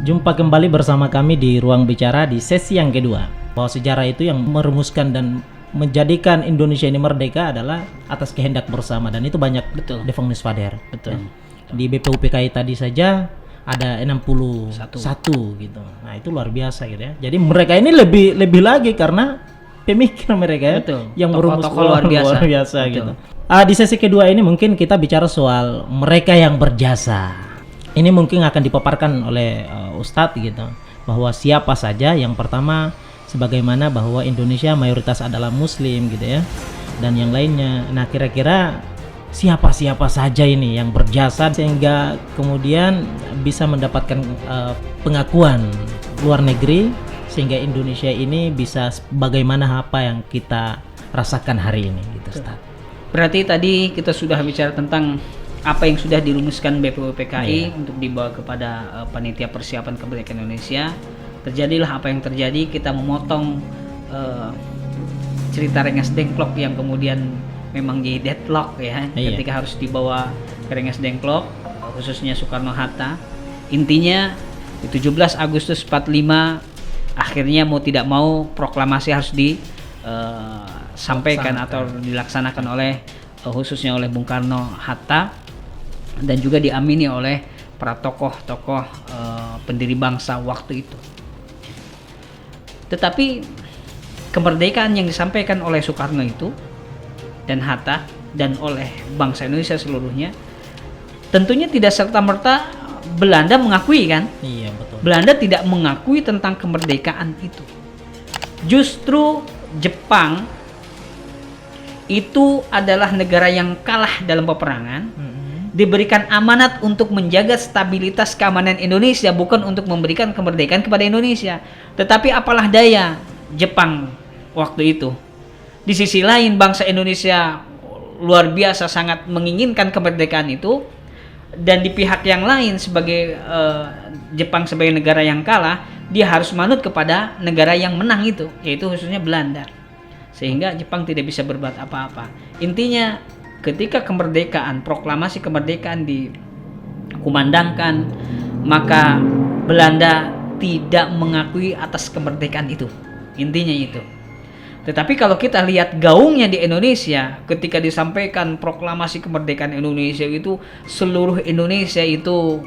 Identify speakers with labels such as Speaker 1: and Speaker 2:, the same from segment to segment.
Speaker 1: Jumpa kembali bersama kami di Ruang Bicara di sesi yang kedua. Bahwa sejarah itu yang merumuskan dan menjadikan Indonesia ini merdeka adalah atas kehendak bersama, dan itu banyak Devang Fader.
Speaker 2: Betul.
Speaker 1: Di BPUPKI tadi saja ada 61 gitu. Nah, itu luar biasa gitu ya. Jadi mereka ini lebih lagi karena pemikir mereka ya,
Speaker 2: Betul.
Speaker 1: yang merumuskan
Speaker 2: Luar biasa.
Speaker 1: gitu. Di sesi kedua ini mungkin kita bicara soal mereka yang berjasa. Ini mungkin akan dipaparkan oleh Ustadz gitu, bahwa siapa saja. Yang pertama, sebagaimana bahwa Indonesia mayoritas adalah Muslim gitu ya, dan yang lainnya. Nah, kira-kira siapa saja ini yang berjasa sehingga kemudian bisa mendapatkan pengakuan luar negeri, sehingga Indonesia ini bisa bagaimana apa yang kita rasakan hari ini gitu, Ustadz.
Speaker 2: Berarti tadi kita sudah bicara tentang apa yang sudah dirumuskan BPUPKI untuk dibawa kepada panitia persiapan kemerdekaan Indonesia. Terjadilah apa yang terjadi, kita memotong cerita Rengas Dengklok yang kemudian memang jadi deadlock ya, ketika harus dibawa ke Rengas Dengklok, khususnya Soekarno-Hatta. Intinya di 17 Agustus 45 akhirnya mau tidak mau proklamasi harus disampaikan atau dilaksanakan oleh khususnya oleh Bung Karno-Hatta, dan juga diamini oleh para tokoh-tokoh pendiri bangsa waktu itu. Tetapi kemerdekaan yang disampaikan oleh Soekarno itu dan Hatta dan oleh bangsa Indonesia seluruhnya tentunya tidak serta-merta Belanda mengakui kan?
Speaker 1: Iya, betul.
Speaker 2: Belanda tidak mengakui tentang kemerdekaan itu. Justru Jepang itu adalah negara yang kalah dalam peperangan, diberikan amanat untuk menjaga stabilitas keamanan Indonesia, bukan untuk memberikan kemerdekaan kepada Indonesia. Tetapi apalah daya Jepang waktu itu. Di sisi lain bangsa Indonesia luar biasa sangat menginginkan kemerdekaan itu, dan di pihak yang lain sebagai Jepang sebagai negara yang kalah, dia harus manut kepada negara yang menang itu, yaitu khususnya Belanda. Sehingga Jepang tidak bisa berbuat apa-apa. Intinya ketika kemerdekaan, proklamasi kemerdekaan dikumandangkan, maka Belanda tidak mengakui atas kemerdekaan itu. Intinya itu. Tetapi kalau kita lihat gaungnya di Indonesia, ketika disampaikan proklamasi kemerdekaan Indonesia itu, seluruh Indonesia itu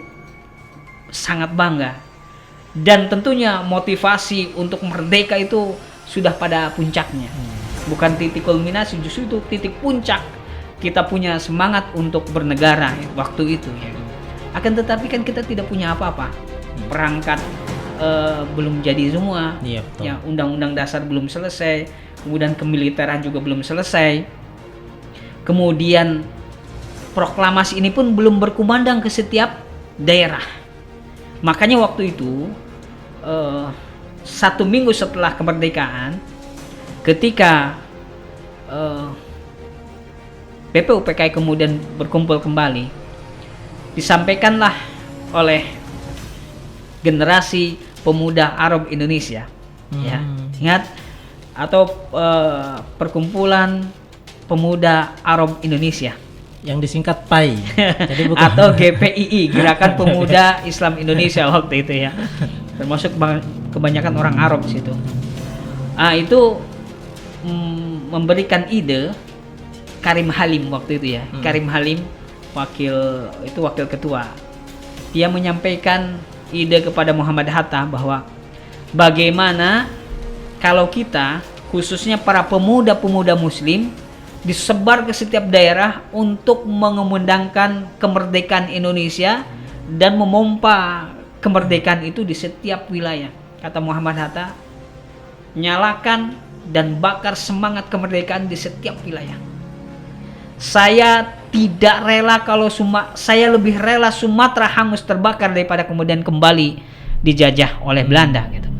Speaker 2: sangat bangga. Dan tentunya motivasi untuk merdeka itu sudah pada puncaknya. Bukan titik kulminasi, justru itu titik puncak. Kita punya semangat untuk bernegara waktu itu ya. Akan tetapi kan kita tidak punya apa-apa. Perangkat belum jadi semua.
Speaker 1: Iya, betul.
Speaker 2: Ya, undang-undang dasar belum selesai, kemudian kemiliteran juga belum selesai. Kemudian proklamasi ini pun belum berkumandang ke setiap daerah. Makanya waktu itu 1 minggu setelah kemerdekaan, ketika BPUPKI kemudian berkumpul kembali, disampaikanlah oleh generasi pemuda Arab Indonesia, ya, ingat, atau perkumpulan pemuda Arab Indonesia
Speaker 1: yang disingkat PAI. Jadi bukan
Speaker 2: atau GPII, Gerakan Pemuda Islam Indonesia waktu itu ya, termasuk kebanyakan orang Arab di situ. Itu memberikan ide Karim Halim waktu itu ya. Karim Halim wakil ketua. Dia menyampaikan ide kepada Muhammad Hatta bahwa bagaimana kalau kita, khususnya para pemuda-pemuda muslim, disebar ke setiap daerah untuk mengumandangkan kemerdekaan Indonesia dan memompa kemerdekaan itu di setiap wilayah. Kata Muhammad Hatta, nyalakan dan bakar semangat kemerdekaan di setiap wilayah. Saya tidak rela kalau saya lebih rela Sumatera hangus terbakar daripada kemudian kembali dijajah oleh Belanda gitu.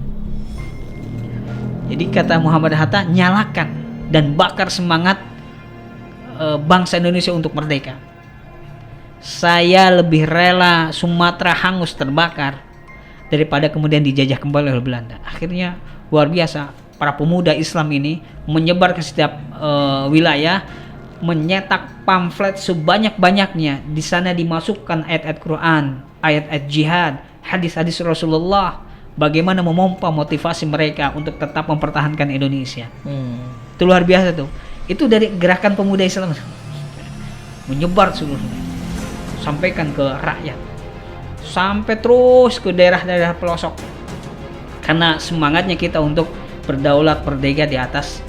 Speaker 2: Jadi kata Muhammad Hatta, nyalakan dan bakar semangat bangsa Indonesia untuk merdeka. Saya lebih rela Sumatera hangus terbakar daripada kemudian dijajah kembali oleh Belanda. Akhirnya luar biasa, para pemuda Islam ini menyebar ke setiap wilayah, menyetak pamflet sebanyak-banyaknya. Di sana dimasukkan ayat-ayat Quran, ayat-ayat jihad, hadis-hadis Rasulullah bagaimana memompa motivasi mereka untuk tetap mempertahankan Indonesia. Itu luar biasa tuh. Itu dari gerakan pemuda Islam menyebar seluruhnya, sampaikan ke rakyat, sampai terus ke daerah-daerah pelosok, karena semangatnya kita untuk berdaulat merdeka di atas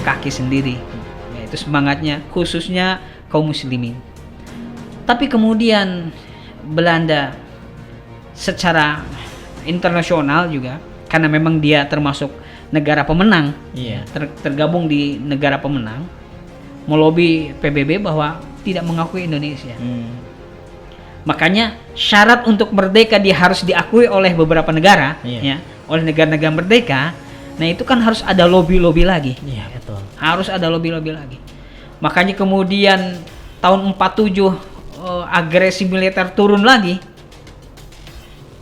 Speaker 2: kaki sendiri. Itu semangatnya khususnya kaum muslimin. Tapi kemudian Belanda secara internasional juga, karena memang dia termasuk negara pemenang, tergabung di negara pemenang, melobi PBB bahwa tidak mengakui Indonesia. Makanya syarat untuk merdeka dia harus diakui oleh beberapa negara, ya, oleh negara-negara merdeka. Nah itu kan harus ada lobby-lobby lagi.
Speaker 1: Iya, betul.
Speaker 2: Harus ada lobby-lobby lagi. Makanya kemudian tahun 47 agresi militer turun lagi,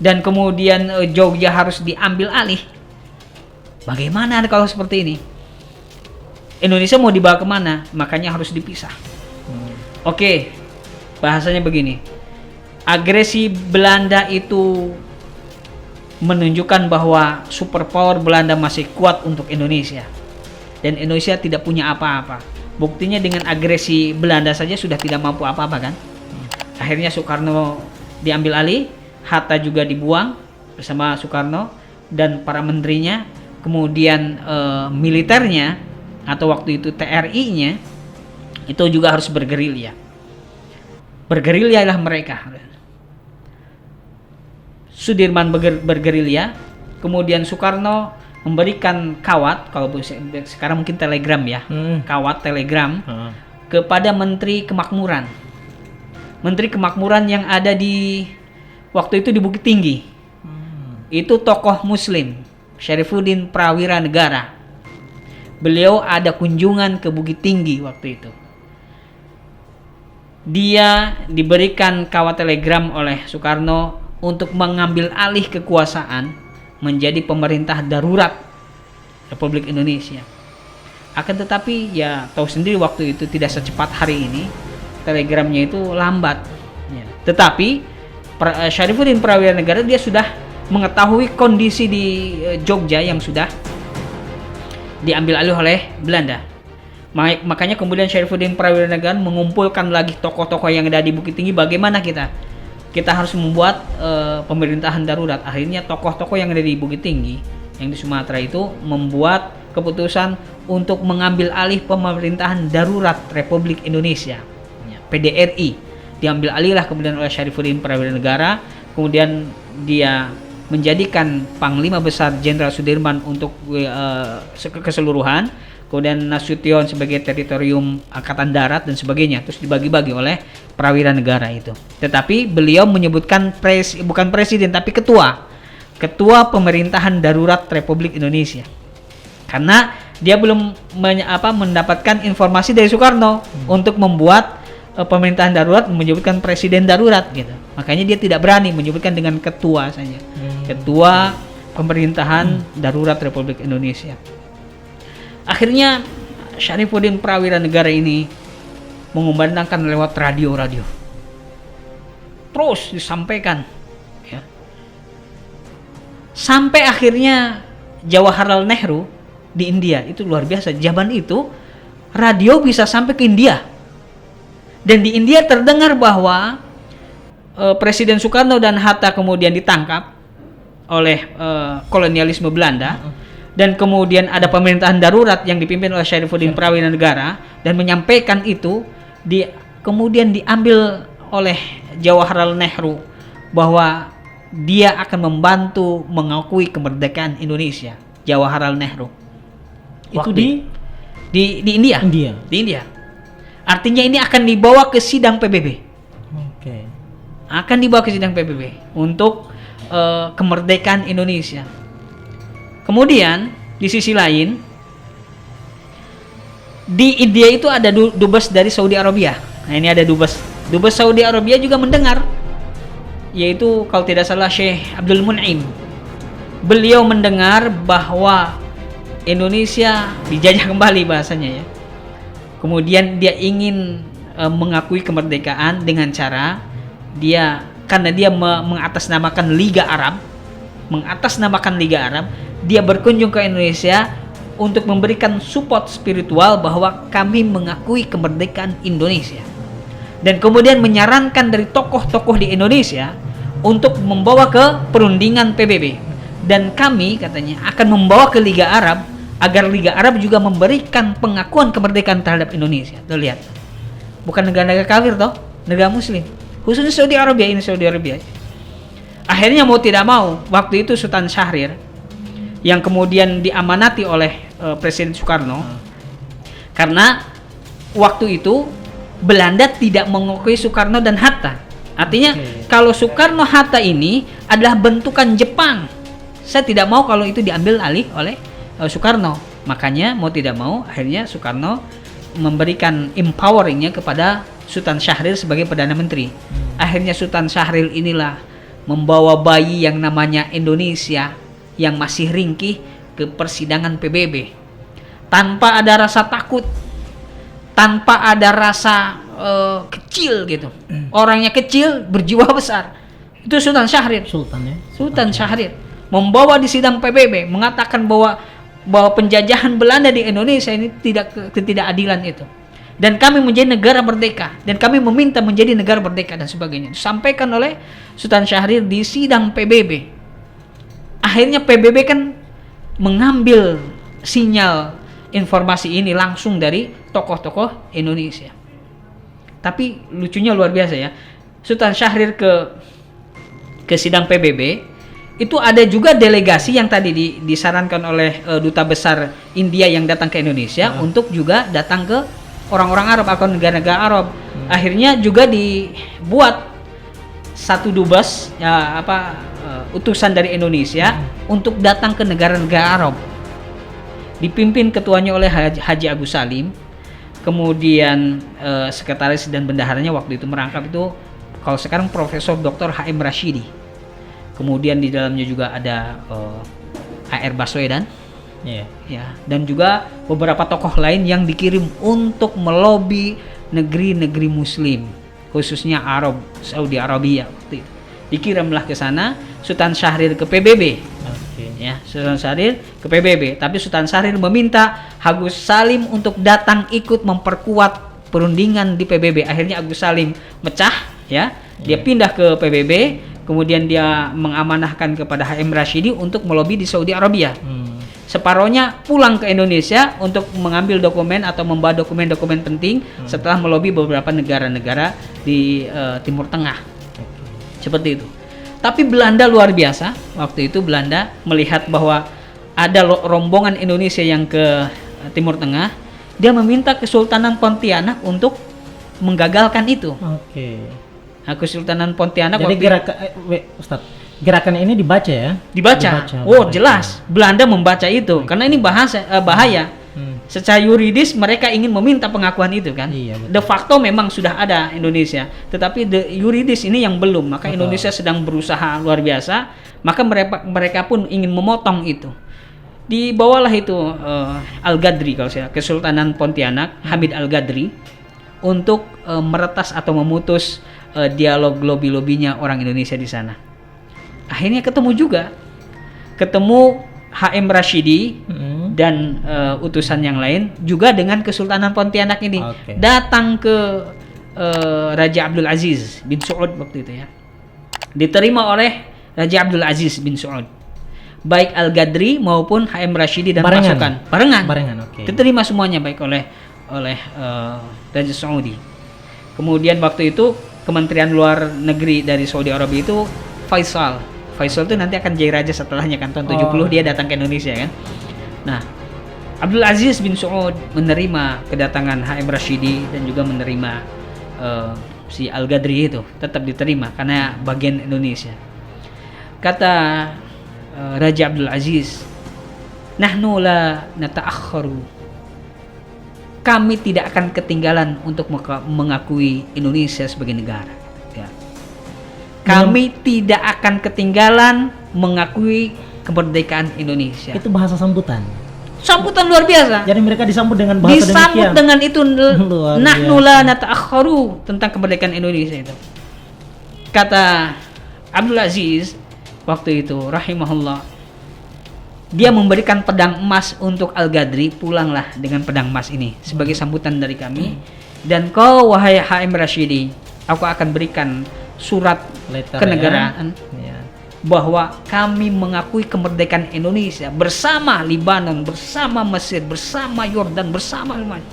Speaker 2: dan kemudian Jogja harus diambil alih. Bagaimana kalau seperti ini? Indonesia mau dibawa kemana? Makanya harus dipisah. Oke, bahasanya begini. Agresi Belanda itu menunjukkan bahwa superpower Belanda masih kuat untuk Indonesia, dan Indonesia tidak punya apa-apa. Buktinya dengan agresi Belanda saja sudah tidak mampu apa-apa kan. Akhirnya Soekarno diambil alih, Hatta juga dibuang bersama Soekarno dan para menterinya. Kemudian militernya atau waktu itu TRI-nya itu juga harus bergerilya. Bergerilyalah mereka. Sudirman bergerilya, kemudian Soekarno memberikan kawat, kalau sekarang mungkin telegram ya, kawat telegram kepada Menteri Kemakmuran. Menteri Kemakmuran yang ada di waktu itu di Bukit Tinggi. Itu tokoh Muslim, Syarifuddin Prawira Negara. Beliau ada kunjungan ke Bukit Tinggi waktu itu. Dia diberikan kawat telegram oleh Soekarno untuk mengambil alih kekuasaan menjadi pemerintah darurat Republik Indonesia. Akan tetapi ya tahu sendiri waktu itu tidak secepat hari ini, telegramnya itu lambat. Ya. Tetapi Syarifuddin Prawira Negara dia sudah mengetahui kondisi di Jogja yang sudah diambil alih oleh Belanda. Makanya kemudian Syarifuddin Prawira Negara mengumpulkan lagi tokoh-tokoh yang ada di Bukit Tinggi. Bagaimana kita harus membuat pemerintahan darurat. Akhirnya tokoh-tokoh yang ada di Bukit Tinggi yang di Sumatera itu membuat keputusan untuk mengambil alih pemerintahan darurat Republik Indonesia, PDRI. Diambil alih lah kemudian oleh Syarifuddin Prawira Negara. Kemudian dia menjadikan Panglima Besar Jenderal Sudirman untuk keseluruhan, kemudian Nasution sebagai teritorium Angkatan Darat dan sebagainya, terus dibagi-bagi oleh Prawira Negara itu. Tetapi beliau menyebutkan bukan presiden tapi ketua pemerintahan darurat Republik Indonesia, karena dia belum mendapatkan informasi dari Soekarno untuk membuat pemerintahan darurat, menyebutkan presiden darurat gitu. Makanya dia tidak berani menyebutkan dengan ketua saja. Ketua pemerintahan darurat Republik Indonesia. Akhirnya Syarifuddin Prawira Negara ini mengumandangkan lewat radio. Terus disampaikan ya. Sampai akhirnya Jawaharlal Nehru di India, itu luar biasa. Zaman itu radio bisa sampai ke India. Dan di India terdengar bahwa Presiden Soekarno dan Hatta kemudian ditangkap oleh kolonialisme Belanda, dan kemudian ada pemerintahan darurat yang dipimpin oleh Syarifuddin Prawira Negara, dan menyampaikan itu kemudian diambil oleh Jawaharlal Nehru bahwa dia akan membantu mengakui kemerdekaan Indonesia. Jawaharlal Nehru
Speaker 1: itu
Speaker 2: di India. Di India. Artinya ini akan dibawa ke sidang PBB. Akan dibawa ke sidang PBB untuk kemerdekaan Indonesia. Kemudian di sisi lain di India itu ada dubes dari Saudi Arabia. Nah ini ada dubes Saudi Arabia juga mendengar, yaitu kalau tidak salah Syekh Abdul Mun'im. Beliau mendengar bahwa Indonesia dijajah kembali bahasanya ya. Kemudian dia ingin mengakui kemerdekaan dengan cara dia karena dia mengatasnamakan Liga Arab, dia berkunjung ke Indonesia untuk memberikan support spiritual bahwa kami mengakui kemerdekaan Indonesia. Dan kemudian menyarankan dari tokoh-tokoh di Indonesia untuk membawa ke perundingan PBB. Dan kami katanya akan membawa ke Liga Arab agar Liga Arab juga memberikan pengakuan kemerdekaan terhadap Indonesia. Tuh lihat. Bukan negara-negara kafir toh, negara muslim. Khususnya Saudi Arabia, ini Saudi Arabia. Akhirnya mau tidak mau, waktu itu Sultan Syahrir yang kemudian diamanati oleh Presiden Soekarno, karena waktu itu Belanda tidak mengakui Soekarno dan Hatta. Artinya kalau Soekarno Hatta ini adalah bentukan Jepang, saya tidak mau kalau itu diambil alih oleh Soekarno. Makanya mau tidak mau akhirnya Soekarno memberikan empoweringnya kepada Sultan Syahrir sebagai Perdana Menteri. Akhirnya Sultan Syahrir inilah membawa bayi yang namanya Indonesia yang masih ringkih ke persidangan PBB tanpa ada rasa takut, tanpa ada rasa kecil gitu. Orangnya kecil, berjiwa besar. Itu Sultan Syahrir. Sultan Syahrir membawa di sidang PBB mengatakan bahwa penjajahan Belanda di Indonesia ini ketidakadilan itu. Dan kami menjadi negara merdeka dan kami meminta menjadi negara merdeka dan sebagainya. Disampaikan oleh Sultan Syahrir di sidang PBB. Akhirnya PBB kan mengambil sinyal informasi ini langsung dari tokoh-tokoh Indonesia. Tapi lucunya luar biasa ya. Sultan Syahrir ke sidang PBB, itu ada juga delegasi yang tadi disarankan oleh duta besar India yang datang ke Indonesia untuk juga datang ke orang-orang Arab atau negara-negara Arab. Akhirnya juga dibuat satu dubes utusan dari Indonesia untuk datang ke negara-negara Arab. Dipimpin ketuanya oleh Haji Agus Salim. Kemudian sekretaris dan bendaharanya waktu itu merangkap itu kalau sekarang Profesor Dr. H.M. Rashidi. Kemudian di dalamnya juga ada A.R. Baswedan. Ya, dan juga beberapa tokoh lain yang dikirim untuk melobi negeri-negeri muslim, khususnya Arab, Saudi Arabia waktu itu. Dikirimlah ke sana Sultan Syahrir ke PBB. Ya, Sultan Syahrir ke PBB, tapi Sultan Syahrir meminta Agus Salim untuk datang ikut memperkuat perundingan di PBB. Akhirnya Agus Salim mecah, ya. Dia pindah ke PBB, kemudian dia mengamanahkan kepada H.M. Rashidi untuk melobi di Saudi Arabia. Separohnya pulang ke Indonesia untuk mengambil dokumen atau membawa dokumen-dokumen penting setelah melobi beberapa negara-negara di Timur Tengah. Seperti itu. Tapi Belanda luar biasa. Waktu itu Belanda melihat bahwa ada rombongan Indonesia yang ke Timur Tengah. Dia meminta Kesultanan Pontianak untuk menggagalkan itu. Nah, Kesultanan Pontianak.
Speaker 1: Jadi gerakan ini dibaca ya?
Speaker 2: Dibaca. Jelas. Belanda membaca itu karena ini bahaya. Secara yuridis mereka ingin meminta pengakuan itu kan. De facto memang sudah ada Indonesia, tetapi yuridis ini yang belum. Maka Indonesia sedang berusaha luar biasa. Maka mereka pun ingin memotong itu. Dibawalah itu Al-Ghadri kalau saya, Kesultanan Pontianak, Hamid Al-Ghadri untuk meretas atau memutus dialog lobby-lobbynya orang Indonesia di sana. Akhirnya ketemu H.M. Rashidi dan utusan yang lain juga dengan Kesultanan Pontianak ini datang ke Raja Abdul Aziz bin Saud waktu itu ya. Diterima oleh Raja Abdul Aziz bin Saud. Baik Al-Ghadri maupun H.M. Rashidi dan pasukan. Barengan. Diterima semuanya baik oleh Raja Saudi. Kemudian waktu itu Kementerian Luar Negeri dari Saudi Arabia itu Faisal itu nanti akan jadi raja setelahnya kan, tahun 70 dia datang ke Indonesia kan. Nah, Abdul Aziz bin Saud menerima kedatangan H.M. Rashidi dan juga menerima si Al-Ghadri itu, tetap diterima karena bagian Indonesia. Kata Raja Abdul Aziz, "Nahnu la nata'akhkharu." Kami tidak akan ketinggalan untuk mengakui Indonesia sebagai negara. Ya. Kami tidak akan ketinggalan mengakui kemerdekaan Indonesia.
Speaker 1: Itu bahasa sambutan.
Speaker 2: Sambutan luar biasa.
Speaker 1: Jadi mereka disambut dengan bahasa
Speaker 2: disambut
Speaker 1: demikian.
Speaker 2: Dengan itu nahnu la nata'akhkharu tentang kemerdekaan Indonesia itu. kata Abdul Aziz waktu itu rahimahullah, dia memberikan pedang emas untuk Al-Ghadri, pulanglah dengan pedang emas ini sebagai sambutan dari kami. Dan kau wahai HM Rashidi, aku akan berikan surat kenegaraan bahwa kami mengakui kemerdekaan Indonesia bersama Libanon, bersama Mesir, bersama Yordan, bersama Lebanon.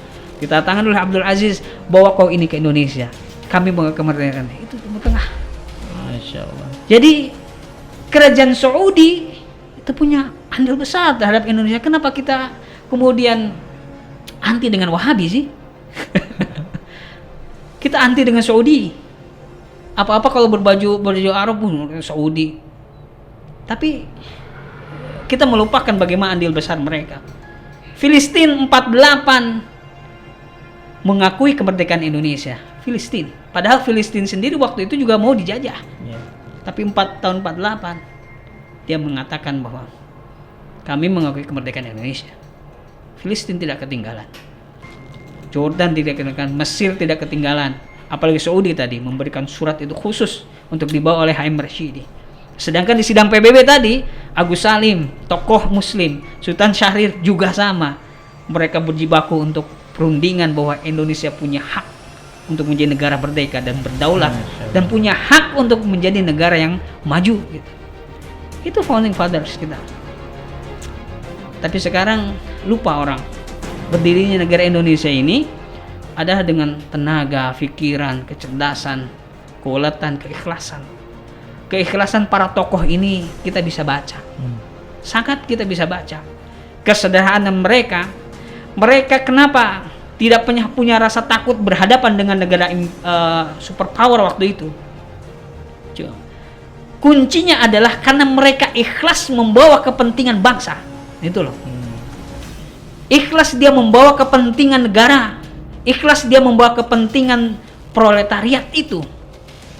Speaker 2: Ditandatangani oleh Abdul Aziz bahwa kau ini ke Indonesia, kami mengakui kemerdekaan. Itu Timur Tengah.
Speaker 1: Masya Allah.
Speaker 2: Jadi kerajaan Saudi itu punya andil besar terhadap Indonesia. Kenapa kita kemudian anti dengan Wahabi sih? Kita anti dengan Saudi. Apa-apa kalau baju Arab Saudi. Tapi kita melupakan bagaimana andil besar mereka. Filistin 48 mengakui kemerdekaan Indonesia. Filistin. Padahal Filistin sendiri waktu itu juga mau dijajah. Tapi tahun 48 dia mengatakan bahwa kami mengakui kemerdekaan Indonesia. Filistin tidak ketinggalan. Jordan tidak ketinggalan, Mesir tidak ketinggalan. Apalagi Saudi tadi memberikan surat itu khusus untuk dibawa oleh HM Rashidi. Sedangkan di sidang PBB tadi, Agus Salim, tokoh Muslim, Sultan Syahrir juga sama. Mereka berjibaku untuk perundingan bahwa Indonesia punya hak untuk menjadi negara merdeka dan berdaulat, dan punya hak untuk menjadi negara yang maju. Gitu. Itu founding fathers kita. Tapi sekarang lupa orang. Berdirinya negara Indonesia ini adalah dengan tenaga, pikiran, kecerdasan, keuletan, keikhlasan. Keikhlasan para tokoh ini kita bisa baca. Sangat kita bisa baca. Kesederhanaan mereka. Mereka kenapa tidak punya rasa takut berhadapan dengan negara superpower waktu itu? Kuncinya adalah karena mereka ikhlas membawa kepentingan bangsa. Itu loh. Ikhlas dia membawa kepentingan negara. Ikhlas dia membawa kepentingan proletariat itu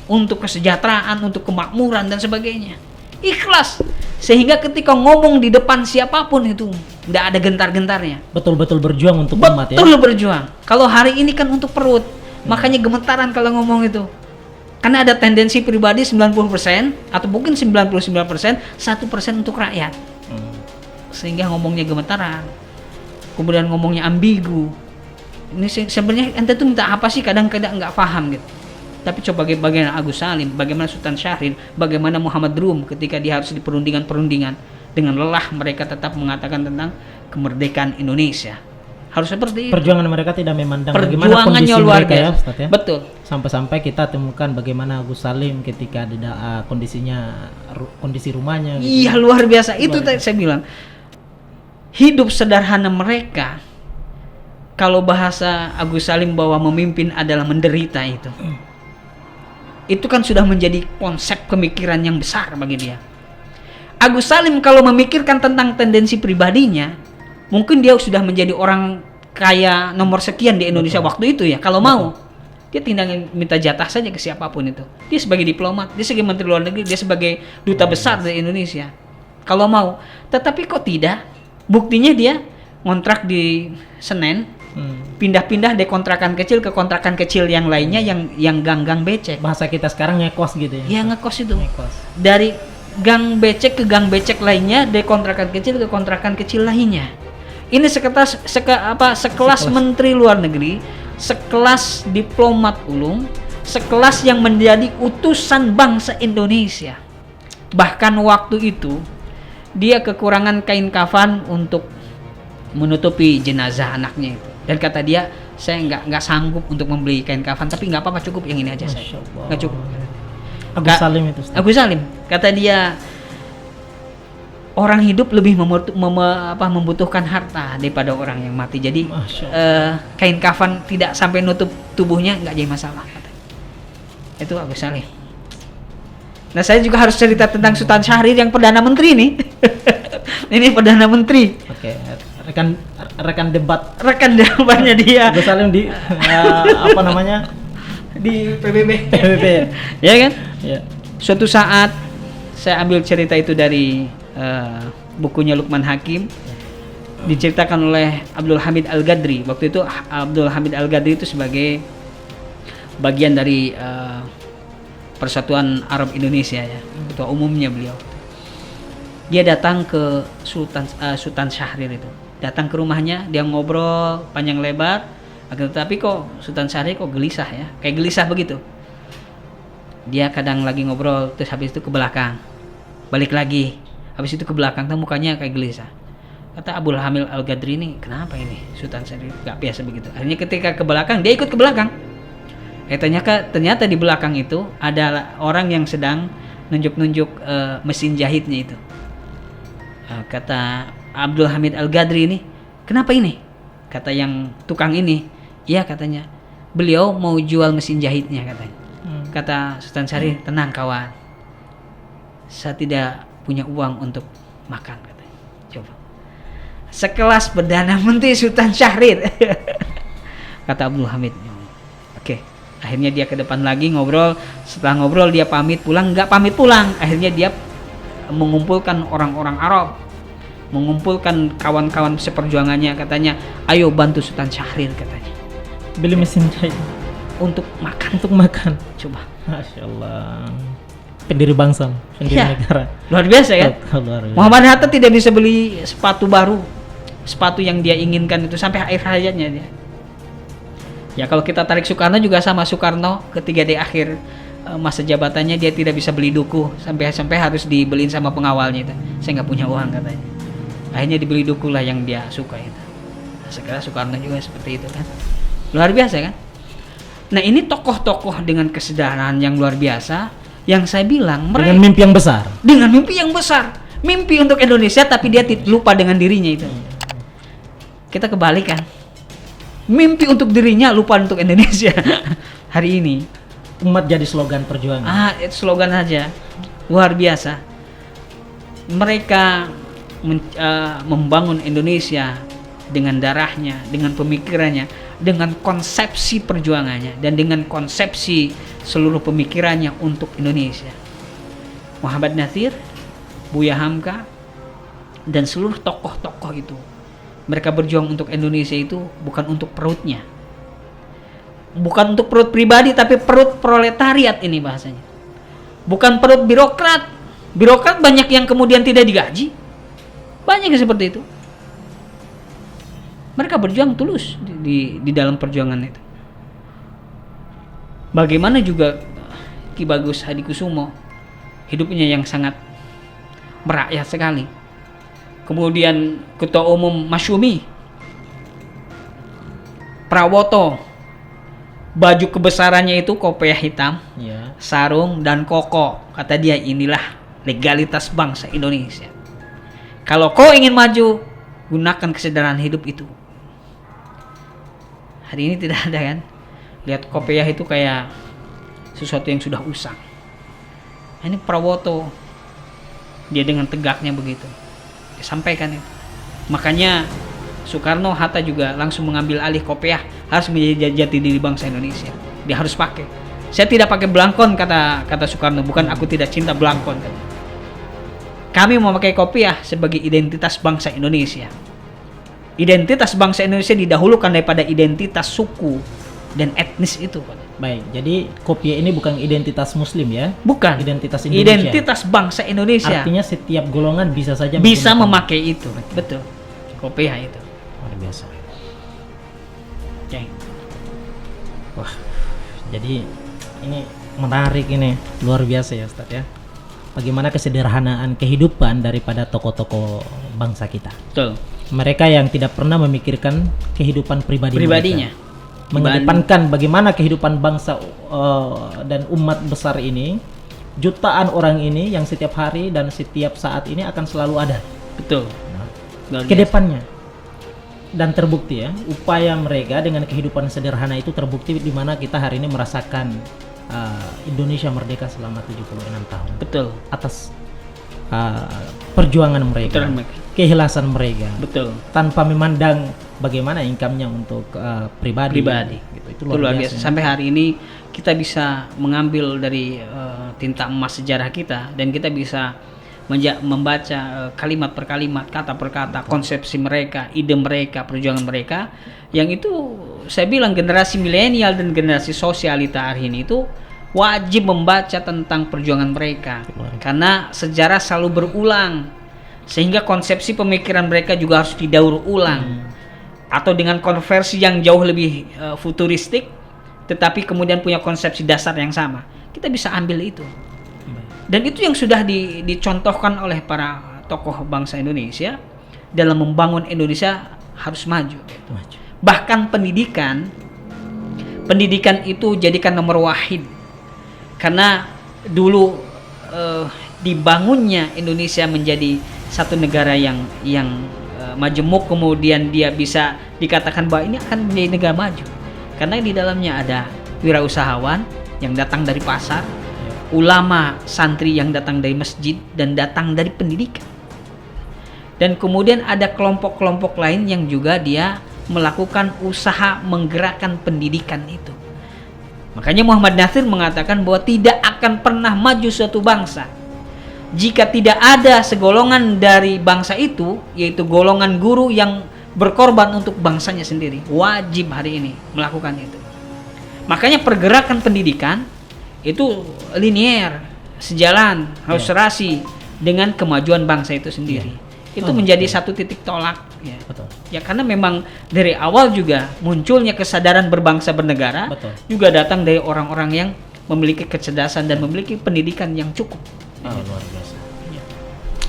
Speaker 2: untuk kesejahteraan, untuk kemakmuran dan sebagainya. Ikhlas. Sehingga ketika ngomong di depan siapapun itu tidak ada gentar-gentarnya.
Speaker 1: Betul-betul berjuang untuk umat ya.
Speaker 2: Betul berjuang. Kalau hari ini kan untuk perut. Makanya gemetaran kalau ngomong itu. Karena ada tendensi pribadi 90% atau mungkin 99%, 1% untuk rakyat. Sehingga ngomongnya gemetaran. Kemudian ngomongnya ambigu. Ini sebenarnya ente tuh minta apa sih, kadang-kadang nggak paham gitu. Tapi coba bagaimana Agus Salim, bagaimana Sultan Syahrir, bagaimana Muhammad Rum ketika dia harus di perundingan dengan lelah mereka tetap mengatakan tentang kemerdekaan Indonesia. Harus seperti itu.
Speaker 1: Perjuangan mereka tidak memandang bagaimana kondisi
Speaker 2: luar
Speaker 1: mereka
Speaker 2: biasa.
Speaker 1: ya, Ustaz ya.
Speaker 2: Betul.
Speaker 1: Sampai-sampai kita temukan bagaimana Agus Salim ketika ada kondisi rumahnya gitu.
Speaker 2: Iya, luar biasa. Itu tadi saya bilang. Hidup sederhana mereka, kalau bahasa Agus Salim bahwa memimpin adalah menderita itu kan sudah menjadi konsep pemikiran yang besar bagi dia. Agus Salim kalau memikirkan tentang tendensi pribadinya, mungkin dia sudah menjadi orang kaya nomor sekian di Indonesia waktu itu ya. Kalau mau, dia tinggal minta jatah saja ke siapapun itu. Dia sebagai diplomat, dia sebagai menteri luar negeri, dia sebagai duta besar dari Indonesia. Kalau mau, tetapi kok tidak? Buktinya dia ngontrak di Senen, pindah-pindah dari kontrakan kecil ke kontrakan kecil yang lainnya yang gang-gang becek.
Speaker 1: Bahasa kita sekarang ngekos gitu ya.
Speaker 2: Iya, ngekos itu.
Speaker 1: Ngekos.
Speaker 2: Dari gang becek ke gang becek lainnya, dari kontrakan kecil ke kontrakan kecil lainnya. Ini sekelas menteri luar negeri, sekelas diplomat ulung, sekelas yang menjadi utusan bangsa Indonesia. Bahkan waktu itu dia kekurangan kain kafan untuk menutupi jenazah anaknya itu. Dan kata dia, saya nggak sanggup untuk membeli kain kafan, tapi nggak apa-apa, cukup yang ini aja saya. Nggak cukup.
Speaker 1: Agus Salim itu.
Speaker 2: Agus Salim, kata dia, orang hidup lebih membutuhkan harta daripada orang yang mati. Jadi kain kafan tidak sampai nutup tubuhnya nggak jadi masalah. Kata. Itu Agus Salim. Nah, saya juga harus cerita tentang Sultan Syahrir yang Perdana Menteri nih. Ini Perdana Menteri.
Speaker 1: Oke, rekan
Speaker 2: debatnya dia.
Speaker 1: Agus Salim di apa namanya?
Speaker 2: Di PBB.
Speaker 1: Ya
Speaker 2: kan?
Speaker 1: Ya.
Speaker 2: Suatu saat saya ambil cerita itu dari bukunya Luqman Hakim. Diceritakan oleh Abdul Hamid Al-Ghadri. Waktu itu Abdul Hamid Al-Ghadri itu sebagai bagian dari Persatuan Arab Indonesia ya, ketua umumnya beliau. Dia datang ke Sultan Syahrir itu, datang ke rumahnya, dia ngobrol panjang lebar, akan tetapi kok Sultan Syahrir kok gelisah ya, kayak gelisah begitu. Dia kadang lagi ngobrol, terus habis itu ke belakang, balik lagi, habis itu ke belakang, tuh mukanya kayak gelisah. Kata Abdul Hamid Al-Ghadri, ini kenapa ini Sultan Syahrir gak biasa begitu. Akhirnya ketika ke belakang, dia ikut ke belakang. Ternyata di belakang itu ada orang yang sedang nunjuk-nunjuk mesin jahitnya itu. Kata Abdul Hamid Al-Ghadri, ini kenapa ini? Kata yang tukang ini, iya katanya, beliau mau jual mesin jahitnya katanya. Kata Sultan Syahrir, tenang kawan, saya tidak punya uang untuk makan katanya. Coba, sekelas Perdana Menteri Sultan Syahrir. Kata Abdul Hamid, oke. Akhirnya dia ke depan lagi ngobrol. Setelah ngobrol dia pamit pulang, nggak pamit pulang. Akhirnya dia mengumpulkan orang-orang Arab, mengumpulkan kawan-kawan seperjuangannya, katanya, ayo bantu Sultan Syahrir katanya.
Speaker 1: Beli mesin jahit
Speaker 2: untuk makan.
Speaker 1: untuk makan.
Speaker 2: Coba.
Speaker 1: Masya Allah. Pendiri bangsa, pendiri negara.
Speaker 2: Luar biasa kan?
Speaker 1: Luar biasa.
Speaker 2: Muhammad Hatta tidak bisa beli sepatu baru, sepatu yang dia inginkan itu sampai akhir hayatnya dia. Ya kalau kita tarik Soekarno juga sama. Soekarno ketika di akhir masa jabatannya dia tidak bisa beli duku, sampai harus dibeliin sama pengawalnya itu. Saya nggak punya uang katanya. Akhirnya dibeli duku lah yang dia suka itu. Nah, sekarang Soekarno juga seperti itu kan. Luar biasa kan? Nah ini tokoh-tokoh dengan kesederhanaan yang luar biasa, yang saya bilang mereka
Speaker 1: dengan mimpi yang besar.
Speaker 2: Dengan mimpi yang besar, mimpi untuk Indonesia, tapi dia lupa dengan dirinya itu. Kita kebalikan. Mimpi untuk dirinya, lupa untuk Indonesia. Hari ini
Speaker 1: Umat jadi slogan perjuangan.
Speaker 2: Slogan aja. Luar biasa. Mereka membangun Indonesia dengan darahnya, dengan pemikirannya, dengan konsepsi perjuangannya, dan dengan konsepsi seluruh pemikirannya untuk Indonesia. Muhammad Natsir, Buya Hamka, dan seluruh tokoh-tokoh itu, mereka berjuang untuk Indonesia itu bukan untuk perutnya, bukan untuk perut pribadi, tapi perut proletariat ini bahasanya. Bukan perut birokrat. Birokrat banyak yang kemudian tidak digaji, banyak yang seperti itu. Mereka berjuang tulus di dalam perjuangan itu. Bagaimana juga Ki Bagus Hadikusumo, hidupnya yang sangat merakyat sekali. Kemudian Ketua Umum Masyumi Prawoto, baju kebesarannya itu kopiah hitam, sarung dan koko. Kata dia, inilah legalitas bangsa Indonesia. Kalau kau ingin maju, gunakan kesederhanaan hidup itu. Hari ini tidak ada kan? Lihat kopiah itu kayak sesuatu yang sudah usang. Ini Prawoto, dia dengan tegaknya begitu sampaikan itu. Makanya Soekarno, Hatta juga langsung mengambil alih kopiah, harus menjadi jati diri bangsa Indonesia. Dia harus pakai. Saya tidak pakai belangkon, kata Soekarno. Bukan aku tidak cinta belangkon. Kami mau pakai kopiah sebagai identitas bangsa Indonesia. Identitas bangsa Indonesia didahulukan daripada identitas suku dan etnis itu.
Speaker 1: Baik, jadi kopiah ini bukan identitas Muslim ya?
Speaker 2: Bukan.
Speaker 1: Identitas Indonesia.
Speaker 2: Identitas bangsa Indonesia.
Speaker 1: Artinya setiap golongan bisa saja
Speaker 2: memakai itu. Betul. Kopiah itu.
Speaker 1: Luar biasa.
Speaker 2: Oke.
Speaker 1: Wah, jadi ini menarik ini, luar biasa ya Ustadz ya. Bagaimana kesederhanaan kehidupan daripada tokoh-tokoh bangsa kita.
Speaker 2: Betul.
Speaker 1: Mereka yang tidak pernah memikirkan kehidupan pribadinya.
Speaker 2: Mereka.
Speaker 1: Mengedepankan bagaimana kehidupan bangsa dan umat besar ini, jutaan orang ini yang setiap hari dan setiap saat ini akan selalu ada.
Speaker 2: Betul.
Speaker 1: Ke depannya. Dan terbukti ya, upaya mereka dengan kehidupan sederhana itu terbukti di mana kita hari ini merasakan Indonesia merdeka selama 76 tahun.
Speaker 2: Betul.
Speaker 1: Atas perjuangan mereka, keikhlasan mereka.
Speaker 2: Betul.
Speaker 1: Tanpa memandang bagaimana income-nya untuk pribadi.
Speaker 2: Gitu. Itu luar biasa. Sampai hari ini kita bisa mengambil dari tinta emas sejarah kita, dan kita bisa membaca kalimat per kalimat, kata per kata, konsepsi mereka, ide mereka, perjuangan mereka. Yang itu saya bilang generasi milenial dan generasi sosialita hari ini itu wajib membaca tentang perjuangan mereka, karena sejarah selalu berulang, sehingga konsepsi pemikiran mereka juga harus didaur ulang, atau dengan konversi yang jauh lebih futuristik, tetapi kemudian punya konsepsi dasar yang sama. Kita bisa ambil itu, dan itu yang sudah dicontohkan oleh para tokoh bangsa Indonesia dalam membangun Indonesia harus maju. Bahkan pendidikan itu jadikan nomor wahid, karena dulu dibangunnya Indonesia menjadi satu negara yang majemuk, kemudian dia bisa dikatakan bahwa ini akan menjadi negara maju karena di dalamnya ada wirausahawan yang datang dari pasar, ulama santri yang datang dari masjid dan datang dari pendidikan, dan kemudian ada kelompok-kelompok lain yang juga dia melakukan usaha menggerakkan pendidikan itu. Makanya Muhammad Natsir mengatakan bahwa tidak akan pernah maju suatu bangsa jika tidak ada segolongan dari bangsa itu, yaitu golongan guru yang berkorban untuk bangsanya sendiri. Wajib hari ini melakukan itu. Makanya pergerakan pendidikan itu linier, sejalan, harus serasi dengan kemajuan bangsa itu sendiri. Itu menjadi satu titik tolak, ya.
Speaker 1: Betul.
Speaker 2: Ya, karena memang dari awal juga munculnya kesadaran berbangsa bernegara.
Speaker 1: Betul.
Speaker 2: Juga datang dari orang-orang yang memiliki kecerdasan dan memiliki pendidikan yang cukup.
Speaker 1: Luar biasa.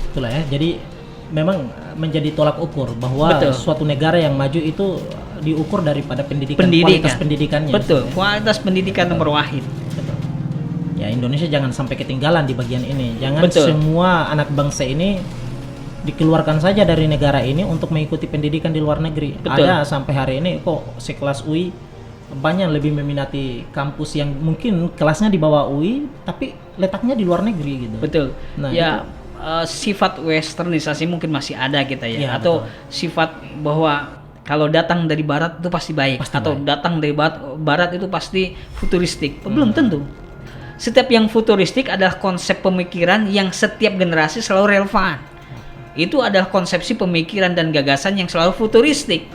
Speaker 1: Itulah ya. Jadi memang menjadi tolak ukur bahwa suatu negara yang maju itu diukur daripada kualitas pendidikannya.
Speaker 2: Betul. Kualitas pendidikan nomor wahid.
Speaker 1: Betul. Ya, Indonesia jangan sampai ketinggalan di bagian ini. Jangan semua anak bangsa ini dikeluarkan saja dari negara ini untuk mengikuti pendidikan di luar negeri. Ada sampai hari ini kok sekelas UI banyak lebih meminati kampus yang mungkin kelasnya di bawah UI tapi letaknya di luar negeri gitu.
Speaker 2: Betul.
Speaker 1: Nah,
Speaker 2: ya sifat westernisasi mungkin masih ada kita ya, atau sifat bahwa kalau datang dari barat itu pasti baik, datang dari barat itu pasti futuristik. Belum tentu. Setiap yang futuristik adalah konsep pemikiran yang setiap generasi selalu relevan. Itu adalah konsepsi pemikiran dan gagasan yang selalu futuristik.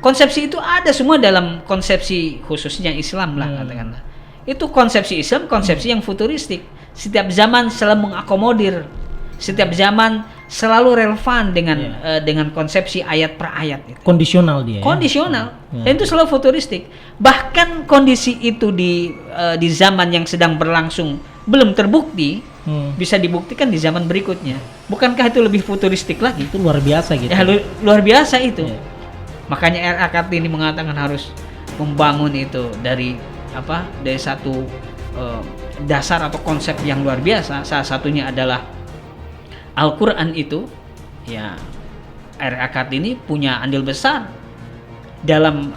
Speaker 2: Konsepsi itu ada semua dalam konsepsi khususnya Islam lah katakanlah. Itu konsepsi Islam, konsepsi yang futuristik. Setiap zaman selalu mengakomodir. Setiap zaman selalu relevan dengan konsepsi ayat per ayat itu.
Speaker 1: Kondisional dia.
Speaker 2: Kondisional. Dan itu selalu futuristik. Bahkan kondisi itu di zaman yang sedang berlangsung belum terbukti, bisa dibuktikan di zaman berikutnya. Bukankah itu lebih futuristik lagi?
Speaker 1: Itu luar biasa gitu.
Speaker 2: Ya, luar biasa itu. Makanya RA Kartini mengatakan harus membangun itu dari satu dasar atau konsep yang luar biasa. Salah satunya adalah Al-Quran itu. Ya, RA Kartini punya andil besar dalam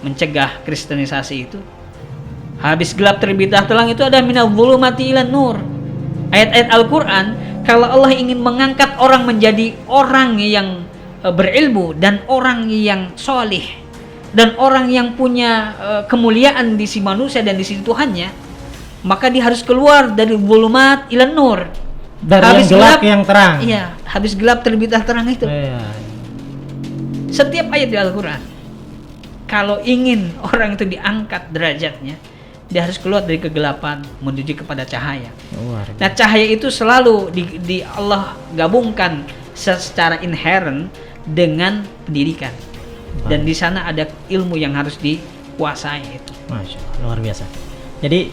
Speaker 2: mencegah kristenisasi itu. Habis gelap terbitlah terang itu ada minal zulumati ilan nur. Ayat-ayat Al-Quran, kalau Allah ingin mengangkat orang menjadi orang yang berilmu dan orang yang solih dan orang yang punya kemuliaan di sisi manusia dan di sisi Tuhannya, maka dia harus keluar dari zulumat ilan nur.
Speaker 1: Dari habis yang gelap yang terang.
Speaker 2: Iya, habis gelap terbitlah terang itu. Setiap ayat di Al-Quran, kalau ingin orang itu diangkat derajatnya, dia harus keluar dari kegelapan menuju kepada cahaya. Nah, cahaya itu selalu di Allah gabungkan secara inherent dengan pendidikan. Dan di sana ada ilmu yang harus dikuasai itu.
Speaker 1: Masya Allah, luar biasa. Jadi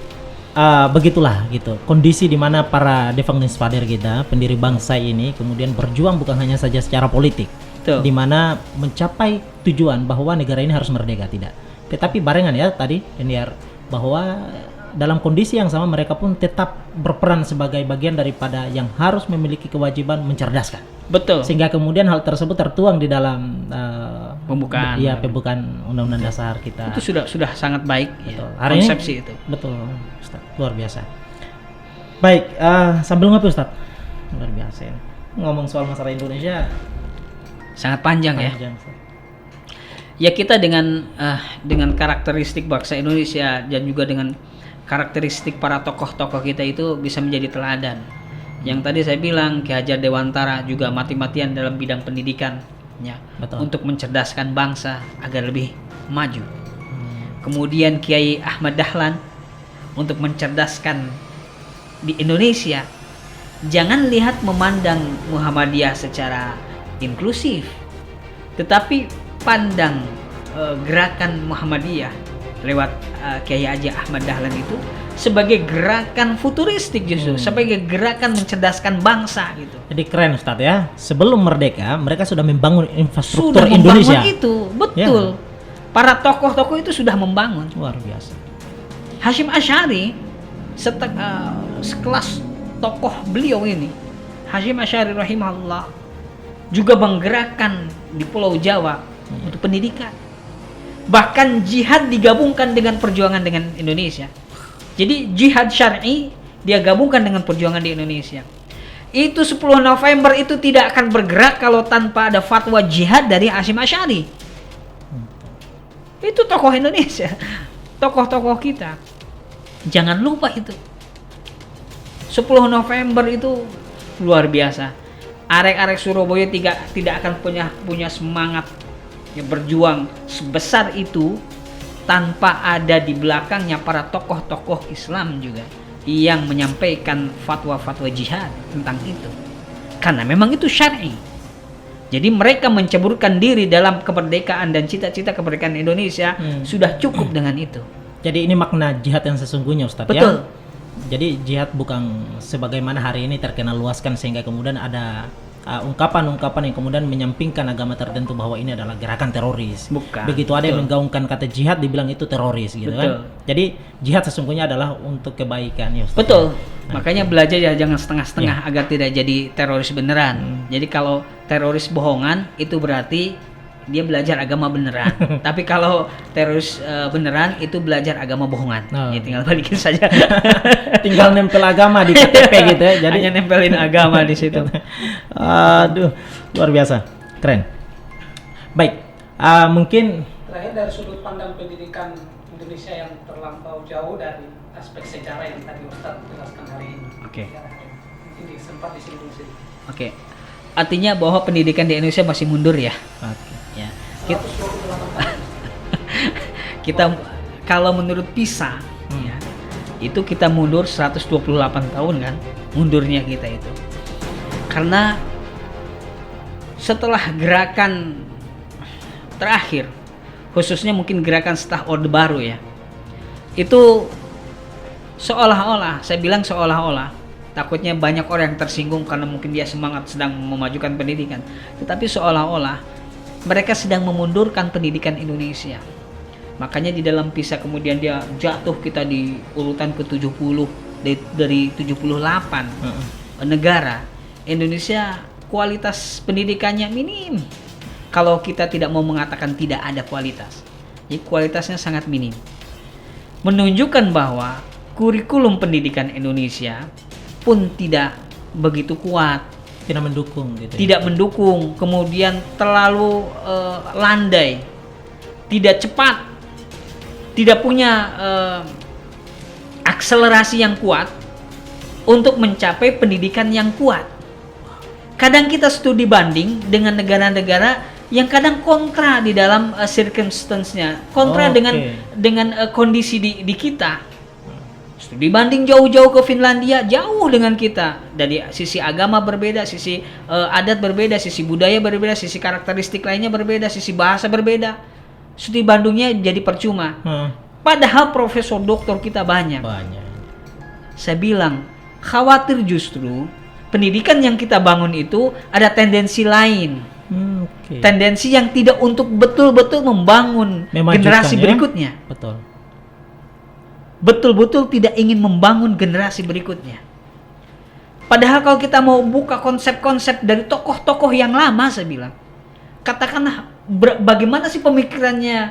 Speaker 1: begitulah gitu kondisi di mana para Devangnis Father kita, pendiri bangsa ini kemudian berjuang bukan hanya saja secara politik, di mana mencapai tujuan bahwa negara ini harus merdeka, tidak. Tetapi barengan ya tadi Indiar, bahwa dalam kondisi yang sama mereka pun tetap berperan sebagai bagian daripada yang harus memiliki kewajiban mencerdaskan.
Speaker 2: Betul.
Speaker 1: Sehingga kemudian hal tersebut tertuang di dalam
Speaker 2: pembukaan
Speaker 1: Undang-Undang Dasar kita.
Speaker 2: Itu sudah sangat baik ya,
Speaker 1: ini,
Speaker 2: konsepsi itu.
Speaker 1: Betul, Ustaz. Luar biasa. Baik, sambil ngopi Ustaz. Luar biasa ya. Ngomong soal masalah Indonesia
Speaker 2: sangat panjang ya. Ya, kita dengan karakteristik bangsa Indonesia dan juga dengan karakteristik para tokoh-tokoh kita itu bisa menjadi teladan. Yang tadi saya bilang Ki Hajar Dewantara juga mati-matian dalam bidang pendidikan ya, untuk mencerdaskan bangsa agar lebih maju. Kemudian Kiai Ahmad Dahlan untuk mencerdaskan di Indonesia, jangan lihat memandang Muhammadiyah secara inklusif, tetapi pandang gerakan Muhammadiyah lewat Kiai Haji Ahmad Dahlan itu sebagai gerakan futuristik, justru sebagai gerakan mencerdaskan bangsa gitu.
Speaker 1: Jadi keren Ustadz ya. Sebelum merdeka mereka sudah membangun infrastruktur
Speaker 2: Sudah
Speaker 1: Indonesia.
Speaker 2: membangun itu, betul. Para tokoh-tokoh itu sudah membangun.
Speaker 1: Luar biasa.
Speaker 2: Hasyim Asy'ari sekelas tokoh beliau ini, Hasyim Asy'ari rahimahullah, juga menggerakkan di Pulau Jawa untuk pendidikan. Bahkan jihad digabungkan dengan perjuangan dengan Indonesia. Jadi jihad syar'i dia gabungkan dengan perjuangan di Indonesia. Itu 10 November itu tidak akan bergerak kalau tanpa ada fatwa jihad dari Hasyim Asy'ari. Itu tokoh Indonesia, tokoh-tokoh kita. Jangan lupa itu. 10 November itu luar biasa. Arek-arek Surabaya tidak akan punya semangat ya, berjuang sebesar itu tanpa ada di belakangnya para tokoh-tokoh Islam juga yang menyampaikan fatwa-fatwa jihad tentang itu. Karena memang itu syar'i. Jadi mereka menceburkan diri dalam kemerdekaan dan cita-cita kemerdekaan Indonesia sudah cukup dengan itu.
Speaker 1: Jadi ini makna jihad yang sesungguhnya Ustadz.
Speaker 2: Betul.
Speaker 1: Ya. Jadi jihad bukan sebagaimana hari ini terkenal luaskan sehingga kemudian ada ungkapan-ungkapan yang kemudian menyampingkan agama tertentu bahwa ini adalah gerakan teroris.
Speaker 2: Bukan.
Speaker 1: Begitu ada yang menggaungkan kata jihad dibilang itu teroris gitu. Kan. Jadi jihad sesungguhnya adalah untuk kebaikan ya Ustaz.
Speaker 2: Betul. Makanya belajar ya jangan setengah-setengah agar tidak jadi teroris beneran. Jadi kalau teroris bohongan itu berarti dia belajar agama beneran. Tapi kalau teroris beneran itu belajar agama bohongan. Ya tinggal balikin saja.
Speaker 1: Tinggal nempel agama di KTP gitu ya. Jadi
Speaker 2: hanya nempelin agama di situ.
Speaker 1: Aduh, luar biasa. Keren. Baik. Mungkin
Speaker 3: terakhir dari sudut pandang pendidikan Indonesia yang terlampau jauh dari aspek sejarah yang tadi Ustadz jelaskan hari ini.
Speaker 2: Oke.
Speaker 3: Ini sempat disinggung sih.
Speaker 2: Oke. Artinya bahwa pendidikan di Indonesia masih mundur ya.
Speaker 1: Oke.
Speaker 2: Ya.
Speaker 3: 128 tahun.
Speaker 2: Kita kalau menurut PISA ya, itu kita mundur 128 tahun kan mundurnya kita itu. Karena setelah gerakan terakhir, khususnya mungkin gerakan setelah Orde Baru ya, itu seolah-olah, saya bilang seolah-olah, takutnya banyak orang yang tersinggung karena mungkin dia semangat sedang memajukan pendidikan, tetapi seolah-olah mereka sedang memundurkan pendidikan Indonesia. Makanya di dalam PISA kemudian dia jatuh kita di urutan ke-70 dari 78 negara. Indonesia kualitas pendidikannya minim. Kalau kita tidak mau mengatakan tidak ada kualitas, jadi kualitasnya sangat minim. Menunjukkan bahwa kurikulum pendidikan Indonesia pun tidak begitu kuat,
Speaker 1: tidak mendukung gitu.
Speaker 2: Tidak mendukung, kemudian terlalu landai, tidak cepat, tidak punya akselerasi yang kuat untuk mencapai pendidikan yang kuat. Kadang kita studi banding dengan negara-negara yang kadang kontra di dalam circumstance-nya, kontra dengan kondisi di kita. Studi banding jauh-jauh ke Finlandia, jauh dengan kita. Dari sisi agama berbeda, sisi adat berbeda, sisi budaya berbeda, sisi karakteristik lainnya berbeda, sisi bahasa berbeda. Studi bandingnya jadi percuma. Padahal profesor doktor kita banyak. Saya bilang, khawatir justru pendidikan yang kita bangun itu ada tendensi lain. Tendensi yang tidak untuk betul-betul membangun generasi berikutnya.
Speaker 1: Betul.
Speaker 2: Betul-betul tidak ingin membangun generasi berikutnya. Padahal kalau kita mau buka konsep-konsep dari tokoh-tokoh yang lama, saya bilang, katakanlah bagaimana sih pemikirannya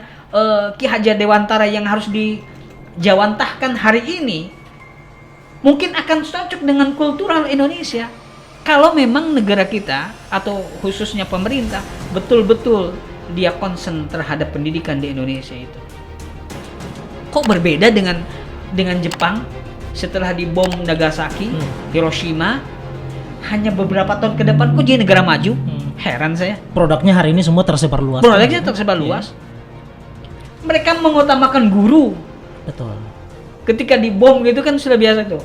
Speaker 2: Ki Hajar Dewantara yang harus dijawantahkan hari ini, mungkin akan cocok dengan kultural Indonesia. Kalau memang negara kita atau khususnya pemerintah betul-betul dia concern terhadap pendidikan di Indonesia itu. Kok berbeda dengan Jepang setelah dibom Nagasaki, Hiroshima, hanya beberapa tahun ke depan kok jadi negara maju? Heran saya.
Speaker 1: Produknya hari ini semua tersebar luas.
Speaker 2: Produknya tersebar luas. Mereka mengutamakan guru.
Speaker 1: Betul.
Speaker 2: Ketika dibom gitu kan sudah biasa tuh.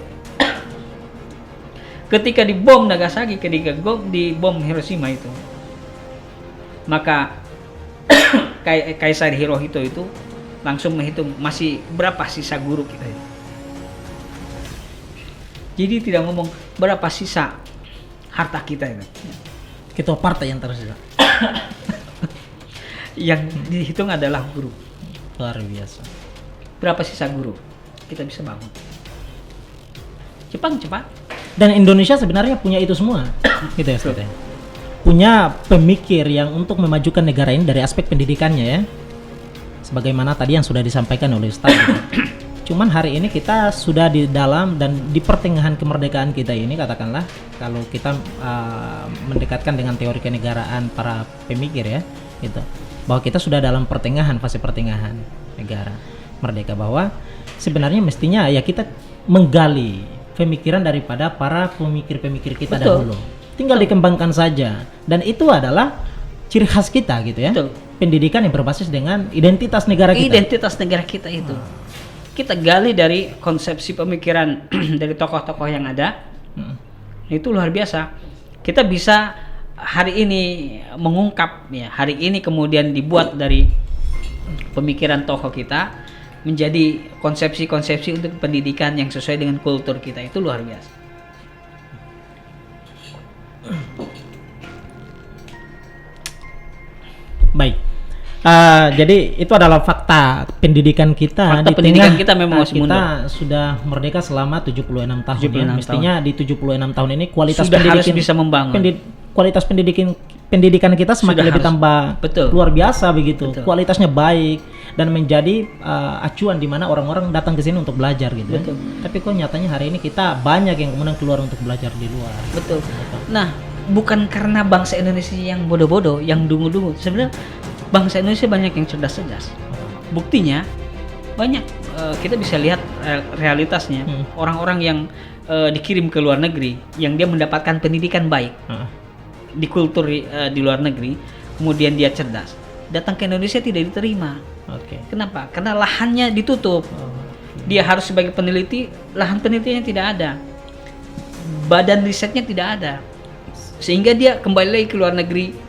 Speaker 2: Ketika dibom Nagasaki, ketika dibom Hiroshima itu, maka Kaisar Hirohito itu langsung menghitung masih berapa sisa guru kita itu. Jadi tidak ngomong berapa sisa harta kita itu.
Speaker 1: Ketua partai yang tersisa.
Speaker 2: Yang dihitung adalah guru.
Speaker 1: Luar biasa.
Speaker 2: Berapa sisa guru kita bisa bangun? Jepang cepat.
Speaker 1: Dan Indonesia sebenarnya punya itu semua. Gitu ya, Ustaz ya. Punya pemikir yang untuk memajukan negara ini dari aspek pendidikannya ya. Sebagaimana tadi yang sudah disampaikan oleh Ustaz gitu. Cuman hari ini kita sudah di dalam dan di pertengahan kemerdekaan kita ini, katakanlah kalau kita mendekatkan dengan teori kenegaraan para pemikir ya gitu, bahwa kita sudah dalam fase pertengahan negara merdeka, bahwa sebenarnya mestinya ya kita menggali pemikiran daripada para pemikir-pemikir kita
Speaker 2: Betul.
Speaker 1: dahulu, tinggal dikembangkan saja, dan itu adalah ciri khas kita gitu ya.
Speaker 2: Betul.
Speaker 1: Pendidikan yang berbasis dengan identitas negara kita.
Speaker 2: Identitas negara kita itu. Kita gali dari konsepsi pemikiran dari tokoh-tokoh yang ada. Itu luar biasa. Kita bisa hari ini mengungkap ya, hari ini kemudian dibuat dari pemikiran tokoh kita menjadi konsepsi-konsepsi untuk pendidikan yang sesuai dengan kultur kita. Itu luar biasa.
Speaker 1: Baik. Jadi itu adalah fakta pendidikan kita.
Speaker 2: Fakta
Speaker 1: di
Speaker 2: pendidikan
Speaker 1: tengah
Speaker 2: kita memang masih
Speaker 1: kita
Speaker 2: mundur.
Speaker 1: sudah merdeka selama 76 tahun.
Speaker 2: 76
Speaker 1: ya. Mestinya di 76 tahun ini kualitas
Speaker 2: Sudah harus
Speaker 1: pendidikan
Speaker 2: bisa membangun.
Speaker 1: Kualitas pendidikan kita semakin
Speaker 2: Sudah
Speaker 1: lebih
Speaker 2: harus.
Speaker 1: tambah
Speaker 2: Betul.
Speaker 1: luar biasa begitu.
Speaker 2: Betul.
Speaker 1: Kualitasnya baik dan menjadi acuan di mana orang-orang datang ke sini untuk belajar gitu.
Speaker 2: Betul.
Speaker 1: Tapi kok nyatanya hari ini kita banyak yang kemudian keluar untuk belajar di luar.
Speaker 2: Betul. Nah, bukan karena bangsa Indonesia yang bodoh-bodoh, yang dungu-dungu. Sebenarnya bangsa Indonesia banyak yang cerdas-cerdas. Buktinya banyak, kita bisa lihat realitasnya. Orang-orang yang dikirim ke luar negeri, yang dia mendapatkan pendidikan baik di kultur di luar negeri, kemudian dia cerdas, datang ke Indonesia tidak diterima.
Speaker 1: Oke.
Speaker 2: Kenapa? Karena lahannya ditutup. Dia harus sebagai peneliti, lahan penelitiannya tidak ada, badan risetnya tidak ada, sehingga dia kembali lagi ke luar negeri,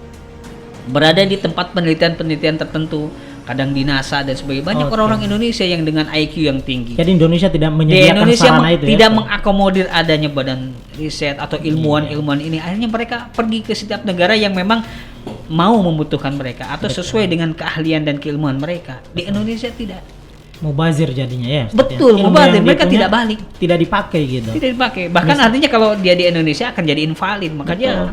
Speaker 2: berada di tempat penelitian-penelitian tertentu, kadang di NASA dan sebagainya. Banyak orang-orang Indonesia yang dengan IQ yang tinggi.
Speaker 1: Jadi Indonesia tidak
Speaker 2: Di
Speaker 1: menyediakan
Speaker 2: Indonesia
Speaker 1: sarana itu
Speaker 2: tidak
Speaker 1: ya.
Speaker 2: mengakomodir adanya badan riset atau ilmuwan-ilmuwan ini. Akhirnya mereka pergi ke setiap negara yang memang mau membutuhkan mereka atau sesuai dengan keahlian dan keilmuan mereka. Di Indonesia tidak.
Speaker 1: Mubazir jadinya ya. Ustaz,
Speaker 2: Betul,
Speaker 1: ya. Ilmu
Speaker 2: mubazir.
Speaker 1: yang
Speaker 2: Mereka
Speaker 1: dia punya
Speaker 2: tidak balik.
Speaker 1: Tidak dipakai gitu.
Speaker 2: Tidak dipakai. Bahkan artinya kalau dia di Indonesia akan jadi invalid, maka dia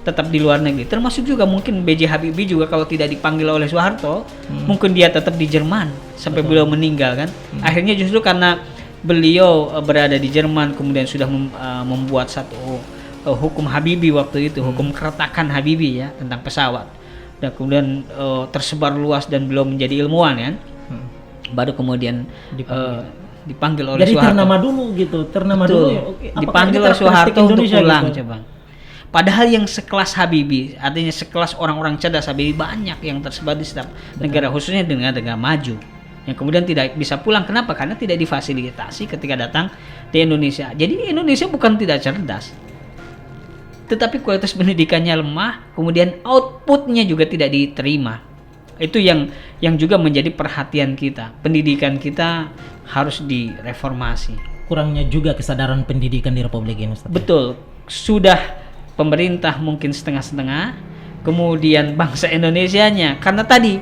Speaker 2: tetap di luar negeri. Termasuk juga mungkin B.J. Habibie juga kalau tidak dipanggil oleh Soeharto, mungkin dia tetap di Jerman sampai beliau meninggal kan. Akhirnya justru karena beliau berada di Jerman, kemudian sudah membuat satu hukum Habibie waktu itu, hukum keretakan Habibie ya tentang pesawat. Dan kemudian tersebar luas dan beliau menjadi ilmuwan kan. Baru kemudian dipanggil oleh
Speaker 1: Jadi
Speaker 2: Soeharto.
Speaker 1: ternama dulu gitu, ternama
Speaker 2: Betul.
Speaker 1: dulu. Ya, oke. Apakah
Speaker 2: Dipanggil
Speaker 1: ini
Speaker 2: oleh Soeharto
Speaker 1: karakteristik
Speaker 2: untuk
Speaker 1: Indonesia
Speaker 2: pulang
Speaker 1: gitu?
Speaker 2: coba. Padahal yang sekelas Habibie, artinya sekelas orang-orang cerdas Habibie banyak yang tersebar di setiap negara, khususnya dengan negara maju. Yang kemudian tidak bisa pulang. Kenapa? Karena tidak difasilitasi ketika datang di Indonesia. Jadi Indonesia bukan tidak cerdas, tetapi kualitas pendidikannya lemah, kemudian outputnya juga tidak diterima. Itu yang juga menjadi perhatian kita. Pendidikan kita harus direformasi.
Speaker 1: Kurangnya juga kesadaran pendidikan di Republik ini, Ustaz.
Speaker 2: Betul, sudah pemerintah mungkin setengah-setengah, kemudian bangsa Indonesianya karena tadi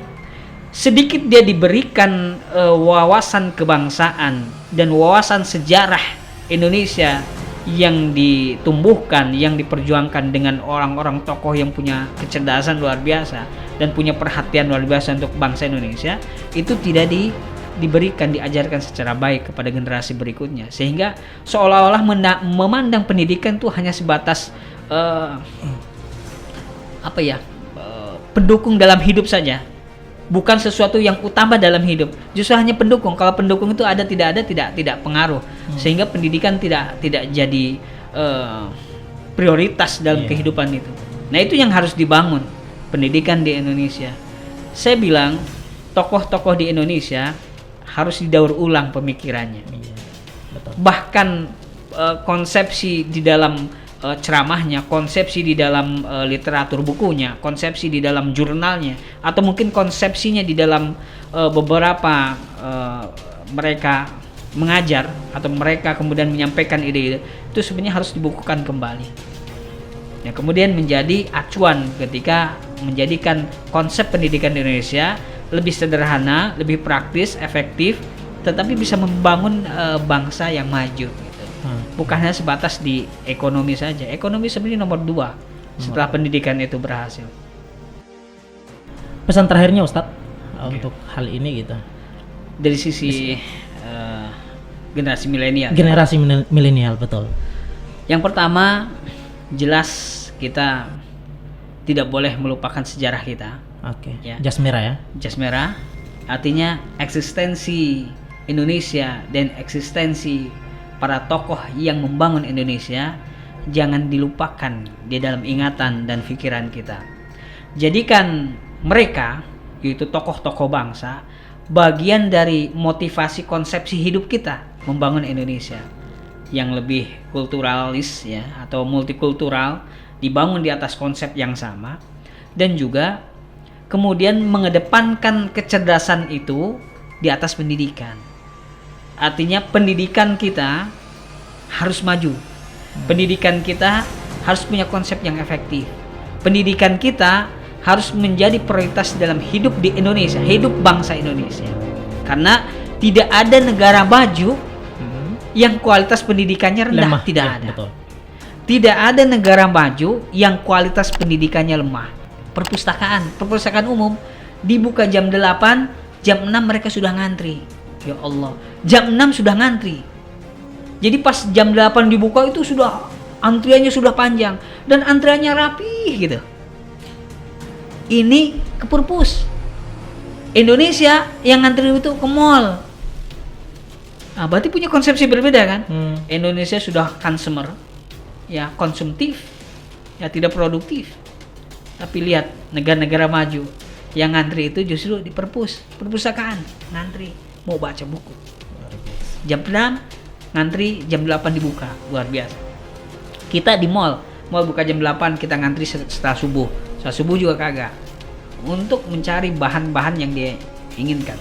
Speaker 2: sedikit dia diberikan wawasan kebangsaan dan wawasan sejarah Indonesia yang ditumbuhkan, yang diperjuangkan dengan orang-orang tokoh yang punya kecerdasan luar biasa dan punya perhatian luar biasa untuk bangsa Indonesia, itu tidak diberikan, diajarkan secara baik kepada generasi berikutnya, sehingga seolah-olah memandang pendidikan itu hanya sebatas pendukung dalam hidup saja, bukan sesuatu yang utama dalam hidup. Justru hanya pendukung. Kalau pendukung itu ada tidak pengaruh, sehingga pendidikan tidak jadi prioritas dalam kehidupan itu. Nah, itu yang harus dibangun pendidikan di Indonesia. Saya bilang tokoh-tokoh di Indonesia harus didaur ulang pemikirannya. bahkan konsepsi di dalam ceramahnya, konsepsi di dalam literatur bukunya, konsepsi di dalam jurnalnya, atau mungkin konsepsinya di dalam beberapa mereka mengajar atau mereka kemudian menyampaikan ide-ide, itu sebenarnya harus dibukukan kembali. Ya, kemudian menjadi acuan ketika menjadikan konsep pendidikan di Indonesia lebih sederhana, lebih praktis, efektif, tetapi bisa membangun bangsa yang maju. Bukan hanya sebatas di ekonomi saja. Ekonomi sebenarnya nomor 2 setelah pendidikan itu berhasil.
Speaker 1: Pesan terakhirnya Ustadz untuk hal ini gitu.
Speaker 2: Dari sisi generasi milenial.
Speaker 1: Generasi milenial, betul.
Speaker 2: Yang pertama, jelas kita tidak boleh melupakan sejarah kita.
Speaker 1: Oke.
Speaker 2: Ya.
Speaker 1: Jas merah ya.
Speaker 2: Jas merah artinya eksistensi Indonesia dan eksistensi para tokoh yang membangun Indonesia jangan dilupakan di dalam ingatan dan pikiran kita. Jadikan mereka, yaitu tokoh-tokoh bangsa, bagian dari motivasi konsepsi hidup kita membangun Indonesia yang lebih kulturalis ya, atau multikultural, dibangun di atas konsep yang sama, dan juga kemudian mengedepankan kecerdasan itu di atas pendidikan. Artinya pendidikan kita harus maju. Pendidikan kita harus punya konsep yang efektif. Pendidikan kita harus menjadi prioritas dalam hidup di Indonesia, hidup bangsa Indonesia. Karena tidak ada negara maju yang kualitas pendidikannya rendah,
Speaker 1: Lemah,
Speaker 2: tidak
Speaker 1: ya,
Speaker 2: ada.
Speaker 1: betul.
Speaker 2: Tidak ada negara maju yang kualitas pendidikannya lemah. Perpustakaan umum dibuka jam 8, jam 6 mereka sudah ngantri. Ya Allah, jam 6 sudah ngantri. Jadi pas jam 8 dibuka itu sudah antriannya sudah panjang dan antriannya rapi gitu. Ini ke perpus. Indonesia yang ngantri itu ke mall. Nah, berarti punya konsepsi berbeda kan? Indonesia sudah consumer, ya konsumtif, ya tidak produktif. Tapi lihat negara-negara maju yang ngantri itu justru di perpustakaan ngantri mau baca buku. Jam 6 ngantri, jam 8 dibuka, luar biasa. Kita di mall buka jam 8, kita ngantri setelah subuh. Setelah subuh juga kagak. Untuk mencari bahan-bahan yang dia inginkan.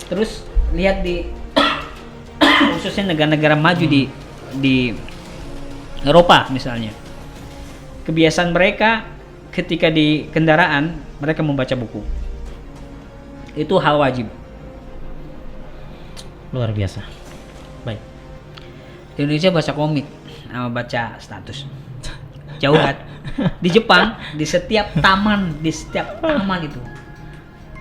Speaker 2: Terus lihat di khususnya negara-negara maju di Eropa misalnya. Kebiasaan mereka ketika di kendaraan mereka membaca buku. Itu hal wajib.
Speaker 1: Luar biasa. Baik.
Speaker 2: Di Indonesia baca komik sama baca status. Jauh kan? Di Jepang, di setiap taman itu,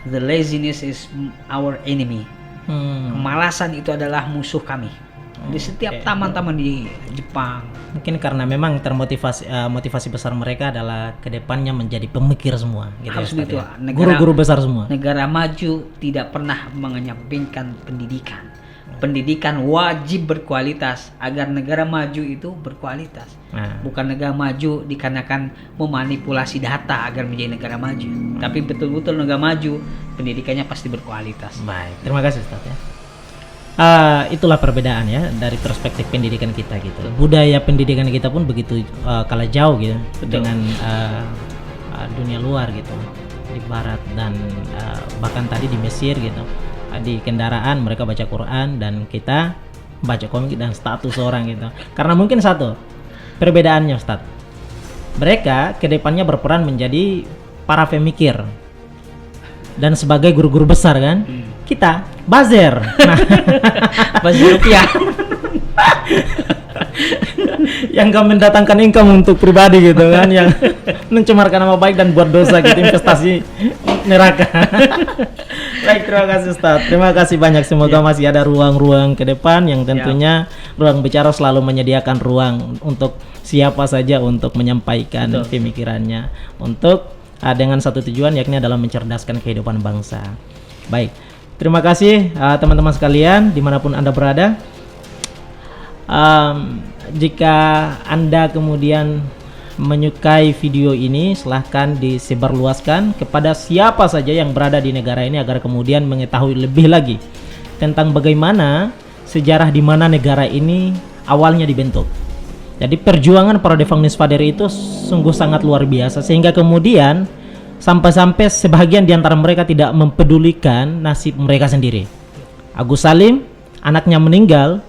Speaker 2: the laziness is our enemy. Kemalasan itu adalah musuh kami. Di setiap taman-taman di Jepang.
Speaker 1: Mungkin karena memang motivasi besar mereka adalah kedepannya menjadi pemikir semua. Gitu
Speaker 2: harus
Speaker 1: ya,
Speaker 2: begitu.
Speaker 1: ya. Guru-guru besar semua.
Speaker 2: Negara maju tidak pernah mengenyapkan pendidikan. Pendidikan wajib berkualitas agar negara maju itu berkualitas. Bukan negara maju dikarenakan memanipulasi data agar menjadi negara maju. Tapi betul-betul negara maju pendidikannya pasti berkualitas.
Speaker 1: Baik, terima kasih Ustaz ya. Itulah perbedaan ya dari perspektif pendidikan kita gitu. Budaya pendidikan kita pun begitu kalah jauh gitu.
Speaker 2: Betul.
Speaker 1: Dengan dunia luar gitu di barat dan bahkan tadi di Mesir gitu. Di kendaraan mereka baca Quran dan kita baca komik dan status orang gitu. Karena mungkin satu perbedaannya Ustaz. Mereka kedepannya berperan menjadi para pemikir dan sebagai guru-guru besar kan. Kita buzzer. Nah,
Speaker 2: buzzer rupiah.
Speaker 1: Yang gak mendatangkan income untuk pribadi gitu kan, yang mencemarkan nama baik dan buat dosa gitu, investasi neraka. Baik, terima kasih Ustaz. Terima kasih banyak. Semoga masih ada ruang-ruang ke depan yang tentunya ruang bicara selalu menyediakan ruang untuk siapa saja untuk menyampaikan pemikirannya untuk dengan satu tujuan, yakni adalah mencerdaskan kehidupan bangsa. Baik, terima kasih teman-teman sekalian dimanapun Anda berada. Jika Anda kemudian menyukai video ini, silahkan disebarluaskan kepada siapa saja yang berada di negara ini agar kemudian mengetahui lebih lagi tentang bagaimana sejarah di mana negara ini awalnya dibentuk. Jadi perjuangan para Devang Nisvadere itu sungguh sangat luar biasa, sehingga kemudian sampai-sampai sebagian di antara mereka tidak mempedulikan nasib mereka sendiri. Agus Salim, anaknya meninggal,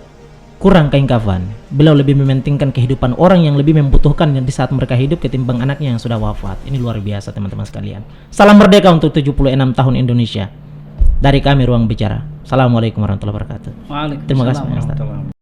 Speaker 1: kurang kain kafan. Beliau lebih mementingkan kehidupan orang yang lebih membutuhkan di saat mereka hidup ketimbang anaknya yang sudah wafat. Ini luar biasa teman-teman sekalian. Salam merdeka untuk 76 tahun Indonesia. Dari kami Ruang Bicara. Assalamualaikum warahmatullahi wabarakatuh.
Speaker 2: Waalaikumsalam
Speaker 1: Terima kasih, Pak Ustaz.
Speaker 2: warahmatullahi wabarakatuh.